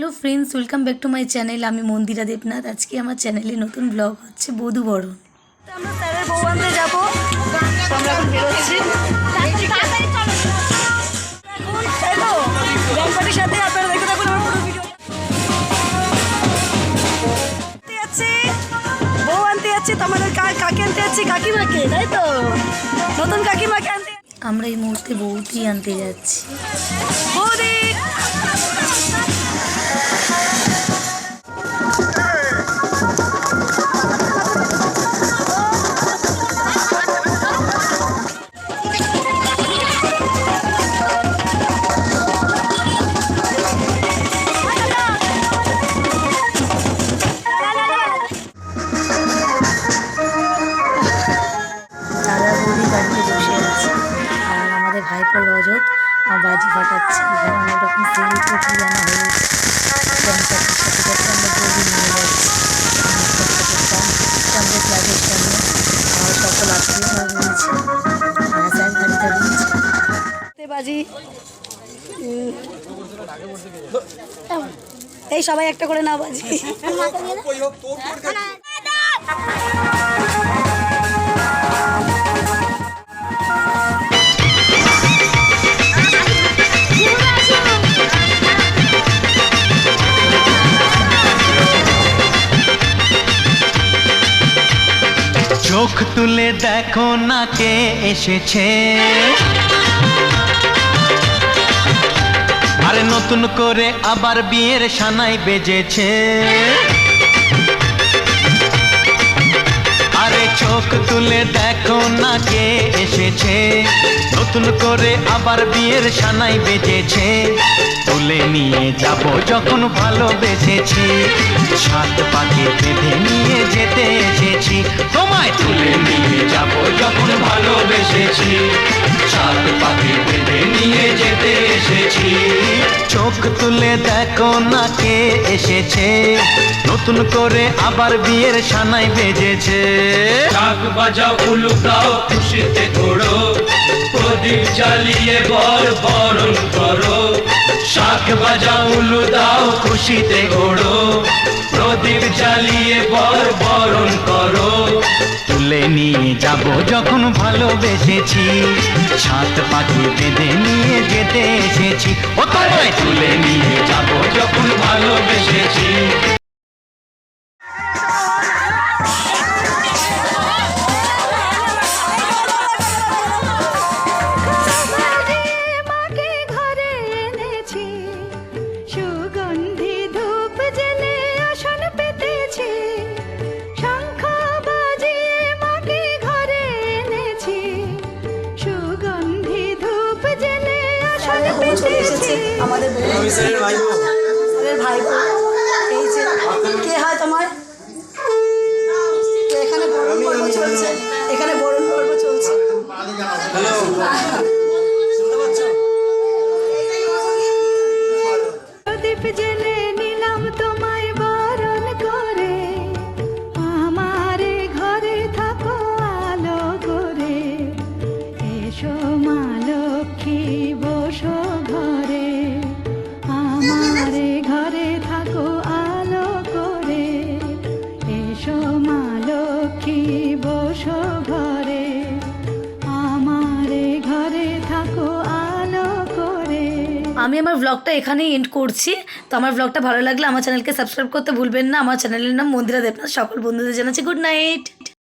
Hello friends, welcome back to my channel. আমি মন্দিরা দেবনাথ। আজকে আমার চ্যানেলে নতুন ব্লগ হচ্ছে বধূবরণ। আমরা স্যারের বউ আনতে যাবো, তো আমরা এখন বেরোচ্ছি। গণপতির সাথে আপনারা দেখে থাকুন আমার পুরো ভিডিও। বউ আনতে যাচ্ছি, তো আমাদের কাকে আনতে যাচ্ছি, কাকিমাকে, তাই তো নতুন কাকিমাকে আনতে। আমরা এই মুহূর্তে বৌদি আনতে যাচ্ছি। বৌদি ভাইপো রজত বাজি ফাটাচ্ছে। এখানে অনেক রকম ফুল পুঁথি জানা হয়েছে। আমাদের ক্লাবের সামনে সকল আত্মীয়রা রয়েছে, স্যার গাড়িতে রয়েছে বাজি। এই সবাই একটা করে না বাজি। চোখ তুলে দেখো না কে এসেছে, আরে নতুন করে আবার বিয়ের সানাই বেজেছে। আরে চোখ তুলে দেখো না কে এসেছে, নতুন করে আবার বিয়ের সানাই বেজেছে। তুলে নিয়ে যাব যখন ভালোবেসেছি, সাত পাকে বেঁধে নিয়ে যেতে এসেছি। তোমায় তুলে নিয়ে যাব যখন ভালোবেসেছি, সাত পাকে বেঁধে নিয়ে যেতে এসেছি। চোখ তুলে দেখো না কে এসেছে, নতুন করে আবার বিয়ের সানাই বেজেছে। শাক বাজাও উলু দাও খুশিতে ঘোড়ো, প্রদীপ জ্বালিয়ে বরণ করো। শাক বাজাও উলু দাও খুশিতে ঘোড়ো, প্রদীপ জ্বালিয়ে বরণ করো। তুলে নিয়ে যাব যখন ভালোবেসেছি, সাত পাখি বেঁধে নিয়ে যেতে এসেছি। ও তোমায় তুলে নিয়ে যাব যখন ভালোবেসেছি। আমাদের ভাইপো এই যে কে হয় তোমার, এখানে বরণ পর্ব চলছে, এখানে বরণ পর্ব চলছে। প্রদীপ জেলে নিলাম তোমায় বরণ করে, আমারে ঘরে থাকো আলো করে। এসো মা লক্ষ্মী বসো ঘরে, আমারে ঘরে থাকো আলো করে। এসো মা লক্ষ্মী বসো ঘরে, আমারে ঘরে থাকো আলো করে। আমি আমার ব্লগটা এখানেই এন্ড করছি। তো আমার ব্লগটা ভালো লাগলে আমার চ্যানেলকে সাবস্ক্রাইব করতে ভুলবেন না। আমার চ্যানেলের নাম মন্দিরা দেবনাথ। সকল বন্ধুদের জানাচ্ছি গুড নাইট।